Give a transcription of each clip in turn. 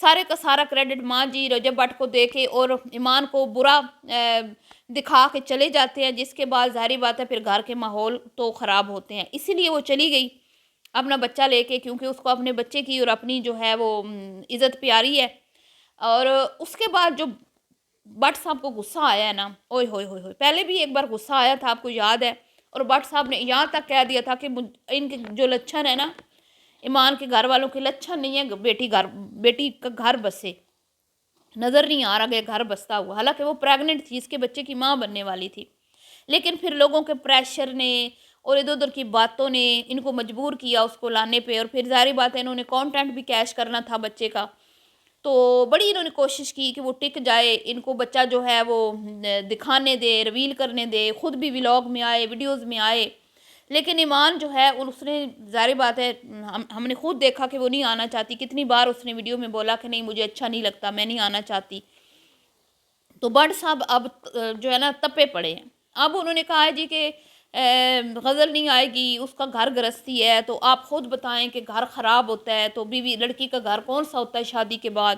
سارے کا سارا کریڈٹ ماں جی رجب بٹ کو دے کے اور ایمان کو برا دکھا کے چلے جاتے ہیں، جس کے بعد ظاہری بات ہے پھر گھر کے ماحول تو خراب ہوتے ہیں۔ اسی لیے وہ چلی گئی اپنا بچہ لے کے، کیونکہ اس کو اپنے بچے کی اور اپنی جو ہے وہ عزت پیاری ہے۔ اور اس کے بعد جو بٹ صاحب کو غصہ آیا ہے نا، اوئے ہوئے ہوئے ہوئے، پہلے بھی ایک بار غصہ آیا تھا، آپ کو یاد ہے، اور بٹ صاحب نے یہاں تک کہہ دیا تھا کہ ان کے جو لچھن ہے نا، ایمان کے گھر والوں کے لچھن نہیں ہے بیٹی کا گھر بسے، نظر نہیں آ رہا کہ گھر بستا ہوا، حالانکہ وہ پریگننٹ تھی، اس کے بچے کی ماں بننے والی تھی، لیکن پھر لوگوں کے پریشر نے اور ادھر ادھر کی باتوں نے ان کو مجبور کیا اس کو لانے پہ، اور پھر ظاہری بات ہے انہوں نے کانٹینٹ بھی کیش کرنا تھا بچے کا، تو بڑی انہوں نے کوشش کی کہ وہ ٹک جائے، ان کو بچہ جو ہے وہ دکھانے دے، ریویل کرنے دے، خود بھی ولاگ میں آئے، ویڈیوز میں آئے، لیکن ایمان جو ہے اس نے ظاہر بات ہے ہم نے خود دیکھا کہ وہ نہیں آنا چاہتی، کتنی بار اس نے ویڈیو میں بولا کہ نہیں مجھے اچھا نہیں لگتا، میں نہیں آنا چاہتی۔ تو بٹ صاحب اب جو ہے نا تپے پڑے ہیں، اب انہوں نے کہا ہے جی کہ غزل نہیں آئے گی، اس کا گھر گرستی ہے، تو آپ خود بتائیں کہ گھر خراب ہوتا ہے تو بیوی لڑکی کا گھر کون سا ہوتا ہے شادی کے بعد،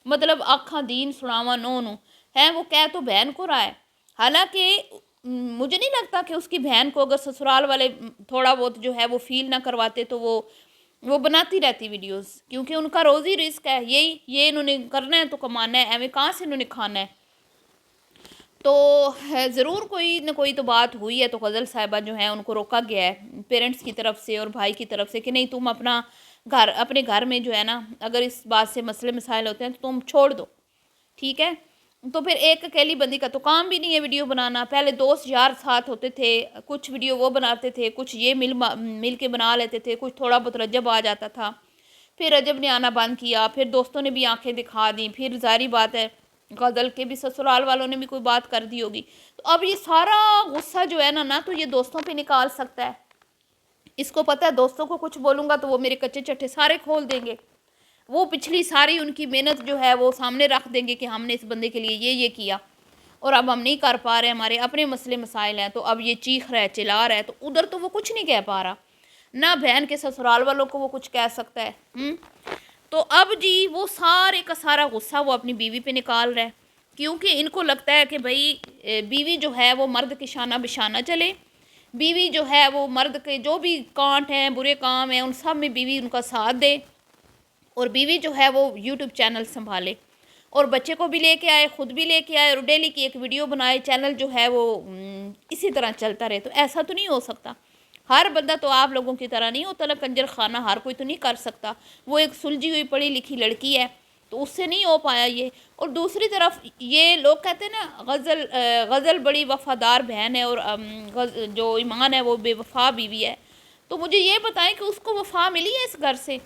مطلب آکھاں دین سناواں نو ہے، وہ کہہ تو بہن کو رہا ہے، حالانکہ مجھے نہیں لگتا کہ اس کی بہن کو اگر سسرال والے تھوڑا بہت جو ہے وہ فیل نہ کرواتے تو وہ بناتی رہتی ویڈیوز، کیونکہ ان کا روزی رزق ہے، یہ انہوں نے کرنا ہے تو کمانا ہے، ایویں کہاں سے انہوں نے کھانا ہے۔ تو ضرور کوئی نہ کوئی تو بات ہوئی ہے، تو غزل صاحبہ جو ہیں ان کو روکا گیا ہے پیرنٹس کی طرف سے اور بھائی کی طرف سے کہ نہیں تم اپنے گھر میں جو ہے نا اگر اس بات سے مسئلے مسائل ہوتے ہیں تو تم چھوڑ دو، ٹھیک ہے۔ تو پھر ایک اکیلی بندی کا تو کام بھی نہیں ہے ویڈیو بنانا، پہلے دوست یار ساتھ ہوتے تھے، کچھ ویڈیو وہ بناتے تھے، کچھ یہ مل کے بنا لیتے تھے، کچھ تھوڑا بہت رجب آ جاتا تھا، پھر رجب نے آنا بند کیا، پھر دوستوں نے بھی آنکھیں دکھا دیں، پھر ظاہری بات ہے غزل کے بھی سسرال والوں نے بھی کوئی بات کر دی ہوگی، تو اب یہ سارا غصہ جو ہے نا تو یہ دوستوں پہ نکال سکتا ہے، اس کو پتہ ہے دوستوں کو کچھ بولوں گا تو وہ میرے کچے چٹھے سارے کھول دیں گے، وہ پچھلی ساری ان کی محنت جو ہے وہ سامنے رکھ دیں گے کہ ہم نے اس بندے کے لیے یہ کیا اور اب ہم نہیں کر پا رہے، ہمارے اپنے مسئلے مسائل ہیں، تو اب یہ چیخ رہا ہے چلا رہا ہے، تو ادھر تو وہ کچھ نہیں کہہ پا رہا، نہ بہن کے سسرال والوں کو وہ کچھ کہہ سکتا ہے۔ تو اب جی وہ سارے کا سارا غصہ وہ اپنی بیوی پہ نکال رہا ہے، کیونکہ ان کو لگتا ہے کہ بھائی بیوی جو ہے وہ مرد کے شانہ بشانہ چلے، بیوی جو ہے وہ مرد کے جو بھی کانٹ ہیں برے کام ہیں ان سب میں بیوی ان کا ساتھ دے، اور بیوی جو ہے وہ یوٹیوب چینل سنبھالے اور بچے کو بھی لے کے آئے، خود بھی لے کے آئے، اور ڈیلی کی ایک ویڈیو بنائے، چینل جو ہے وہ اسی طرح چلتا رہے، تو ایسا تو نہیں ہو سکتا، ہر بندہ تو آپ لوگوں کی طرح نہیں ہوتا نا کنجر خانہ، ہر کوئی تو نہیں کر سکتا، وہ ایک سلجھی ہوئی پڑھی لکھی لڑکی ہے تو اس سے نہیں ہو پایا یہ، اور دوسری طرف یہ لوگ کہتے ہیں نا غزل بڑی وفادار بہن ہے اور جو ایمان ہے وہ بے وفا بیوی ہے، تو مجھے یہ بتائیں کہ اس کو وفا ملی ہے اس گھر سے،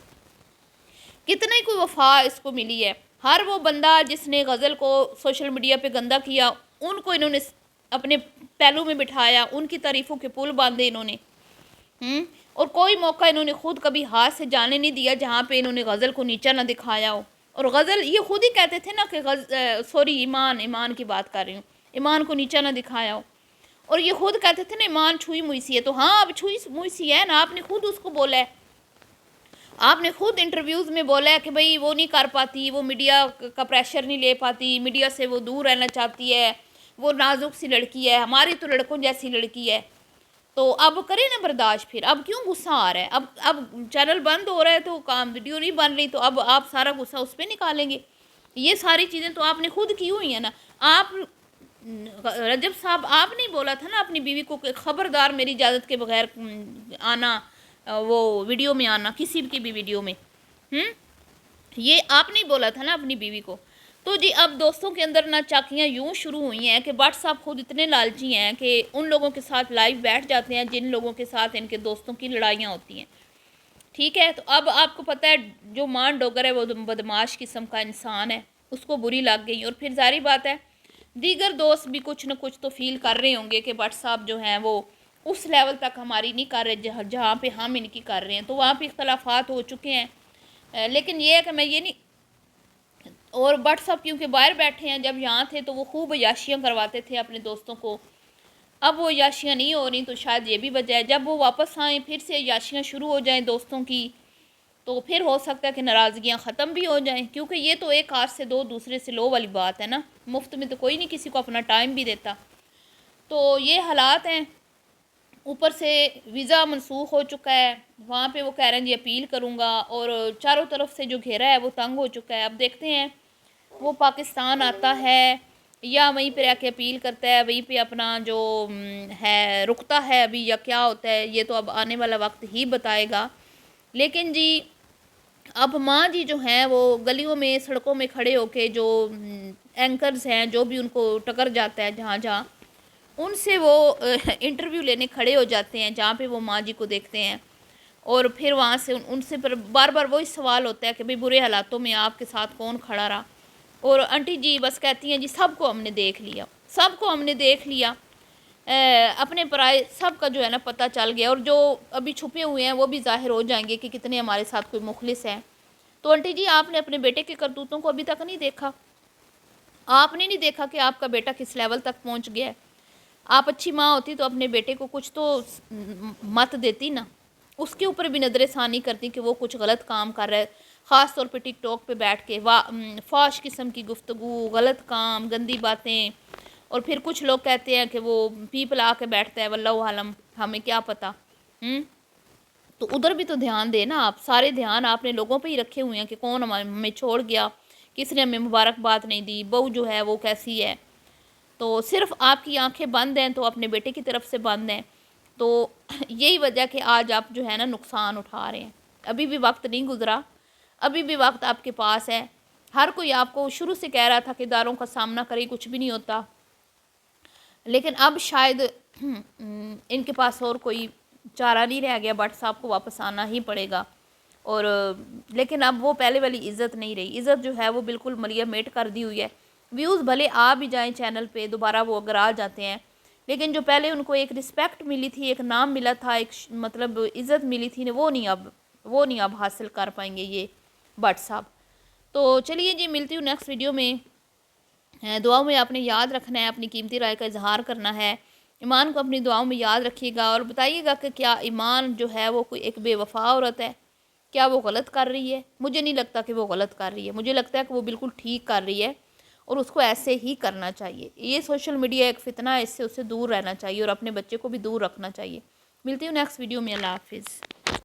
کتنے کوئی وفا اس کو ملی ہے؟ ہر وہ بندہ جس نے غزل کو سوشل میڈیا پہ گندہ کیا ان کو انہوں نے اپنے پہلو میں بٹھایا، ان کی تعریفوں کے پل باندھے انہوں نے، اور کوئی موقع انہوں نے خود کبھی ہاتھ سے جانے نہیں دیا جہاں پہ انہوں نے غزل کو نیچا نہ دکھایا ہو، اور غزل یہ خود ہی کہتے تھے نا کہ سوری ایمان کی بات کر رہی ہوں، ایمان کو نیچا نہ دکھایا ہو، اور یہ خود کہتے تھے نا ایمان چھوئی موئی سی ہے، تو ہاں اب چھوئی موئی سی ہے نا، آپ نے خود اس کو بولا ہے، آپ نے خود انٹرویوز میں بولا ہے کہ بھئی وہ نہیں کر پاتی، وہ میڈیا کا پریشر نہیں لے پاتی، میڈیا سے وہ دور رہنا چاہتی ہے، وہ نازک سی لڑکی ہے، ہماری تو لڑکوں جیسی لڑکی ہے، تو اب کریں نا برداشت، پھر اب کیوں غصہ آ رہا ہے؟ اب چینل بند ہو رہا ہے تو کام ویڈیو نہیں بن رہی، تو اب آپ سارا غصہ اس پہ نکالیں گے؟ یہ ساری چیزیں تو آپ نے خود کی ہوئی ہیں نا، آپ رجب صاحب آپ نہیں بولا تھا نا اپنی بیوی کو کہ خبردار میری اجازت کے بغیر آنا وہ ویڈیو میں آنا، کسی کی بھی ویڈیو میں، یہ آپ نہیں بولا تھا نا اپنی بیوی کو؟ تو جی اب دوستوں کے اندر نہ چاکیاں یوں شروع ہوئی ہیں کہ بٹ صاحب خود اتنے لالچی ہیں کہ ان لوگوں کے ساتھ لائیو بیٹھ جاتے ہیں جن لوگوں کے ساتھ ان کے دوستوں کی لڑائیاں ہوتی ہیں، ٹھیک ہے۔ تو اب آپ کو پتہ ہے جو مان ڈوگر ہے وہ بدماش قسم کا انسان ہے، اس کو بری لگ گئی، اور پھر ظاہری بات ہے دیگر دوست بھی کچھ نہ کچھ تو فیل کر رہے ہوں گے کہ بٹ صاحب جو ہیں وہ اس لیول تک ہماری نہیں کر رہے جہاں پہ ہم ان کی کر رہے ہیں، تو وہاں پہ اختلافات ہو چکے ہیں، لیکن یہ ہے کہ میں یہ نہیں، اور بٹ صاحب کیونکہ باہر بیٹھے ہیں، جب یہاں تھے تو وہ خوب عیاشیاں کرواتے تھے اپنے دوستوں کو، اب وہ عیاشیاں نہیں ہو رہی تو شاید یہ بھی وجہ ہے، جب وہ واپس آئیں پھر سے عیاشیاں شروع ہو جائیں دوستوں کی، تو پھر ہو سکتا ہے کہ ناراضگیاں ختم بھی ہو جائیں، کیونکہ یہ تو ایک ہاتھ سے دو دوسرے سے لو والی بات ہے نا، مفت میں تو کوئی نہیں کسی کو اپنا ٹائم بھی دیتا۔ تو یہ حالات ہیں، اوپر سے ویزا منسوخ ہو چکا ہے، وہاں پہ وہ کہہ رہے ہیں جی اپیل کروں گا، اور چاروں طرف سے جو گھیرا ہے وہ تنگ ہو چکا ہے۔ اب دیکھتے ہیں وہ پاکستان آتا ہے یا وہیں پہ رہ کے اپیل کرتا ہے، وہیں پہ اپنا جو ہے رکتا ہے ابھی، یا کیا ہوتا ہے یہ تو اب آنے والا وقت ہی بتائے گا۔ لیکن جی اب ماں جی جو ہیں وہ گلیوں میں سڑکوں میں کھڑے ہو کے جو اینکرز ہیں، جو بھی ان کو ٹکر جاتا ہے جہاں جہاں، ان سے وہ انٹرویو لینے کھڑے ہو جاتے ہیں جہاں پہ وہ ماں جی کو دیکھتے ہیں، اور پھر وہاں سے ان سے پر بار بار وہی سوال ہوتا ہے کہ بھئی برے حالاتوں میں آپ کے ساتھ کون کھڑا رہا، اور آنٹی جی بس کہتی ہیں جی سب کو ہم نے دیکھ لیا، سب کو ہم نے دیکھ لیا، اپنے پرائے سب کا جو ہے نا پتہ چل گیا، اور جو ابھی چھپے ہوئے ہیں وہ بھی ظاہر ہو جائیں گے کہ کتنے ہمارے ساتھ کوئی مخلص ہیں۔ تو آنٹی جی آپ نے اپنے بیٹے کے کرتوتوں کو ابھی تک نہیں دیکھا، آپ نے نہیں دیکھا کہ آپ کا بیٹا کس لیول تک پہنچ گیا ہے۔ آپ اچھی ماں ہوتی تو اپنے بیٹے کو کچھ تو مت دیتی نا، اس کے اوپر بھی نظر ثانی کرتی کہ وہ کچھ غلط کام کر رہا ہے، خاص طور پہ ٹک ٹاک پہ بیٹھ کے فاش قسم کی گفتگو، غلط کام، گندی باتیں، اور پھر کچھ لوگ کہتے ہیں کہ وہ پیپل آ کے بیٹھتا ہے واللہ عالم، ہمیں کیا پتہ۔ تو ادھر بھی تو دھیان دے نا، آپ سارے دھیان آپ نے لوگوں پہ ہی رکھے ہوئے ہیں کہ کون ہمیں چھوڑ گیا، کس نے ہمیں مبارکباد نہیں دی، بہو جو ہے وہ کیسی ہے۔ تو صرف آپ کی آنکھیں بند ہیں تو اپنے بیٹے کی طرف سے بند ہیں، تو یہی وجہ کہ آج آپ جو ہے نا نقصان اٹھا رہے ہیں۔ ابھی بھی وقت نہیں گزرا، ابھی بھی وقت آپ کے پاس ہے۔ ہر کوئی آپ کو شروع سے کہہ رہا تھا کہ داروں کا سامنا کرے کچھ بھی نہیں ہوتا، لیکن اب شاید ان کے پاس اور کوئی چارہ نہیں رہ گیا، بٹ صاحب کو واپس آنا ہی پڑے گا، اور لیکن اب وہ پہلے والی عزت نہیں رہی، عزت جو ہے وہ بالکل ملیا میٹ کر دی ہوئی ہے۔ ویوز بھلے آ بھی جائیں چینل پہ دوبارہ وہ اگر آ جاتے ہیں، لیکن جو پہلے ان کو ایک رسپیکٹ ملی تھی، ایک نام ملا تھا، ایک مطلب عزت ملی تھی، وہ نہیں اب حاصل کر پائیں گے یہ بٹ صاحب۔ تو چلیے جی ملتی ہوں نیکسٹ ویڈیو میں، دعاؤں میں آپ نے یاد رکھنا ہے، اپنی قیمتی رائے کا اظہار کرنا ہے، ایمان کو اپنی دعاؤں میں یاد رکھیے گا، اور بتائیے گا کہ کیا ایمان جو ہے وہ کوئی ایک بے وفا عورت ہے، کیا وہ غلط کر رہی ہے؟ مجھے نہیں لگتا کہ وہ غلط کر رہی ہے، مجھے لگتا ہے کہ وہ بالکل ٹھیک کر رہی ہے، اور اس کو ایسے ہی کرنا چاہیے۔ یہ سوشل میڈیا ایک فتنہ ہے، اس سے اسے دور رہنا چاہیے، اور اپنے بچے کو بھی دور رکھنا چاہیے۔ ملتی ہوں نیکسٹ ویڈیو میں، اللہ حافظ۔